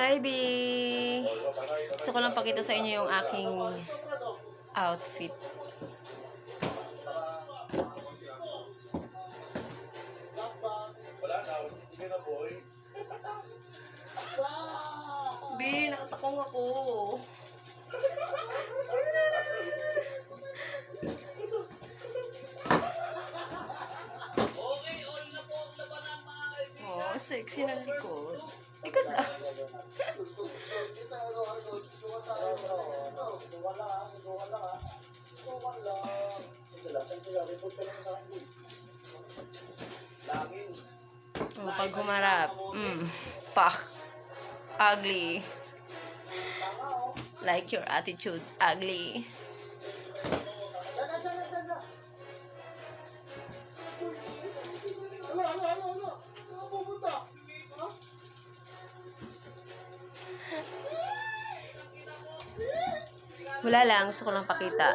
Hi, B! Gusto ko lang pakita sa inyo yung aking outfit. B, nakatakong ako. Oh, sexy ng likod. Likod lang. Oh, pag humarap, pak, ugly. Like your attitude, ugly. Wala lang, gusto ko lang pakita.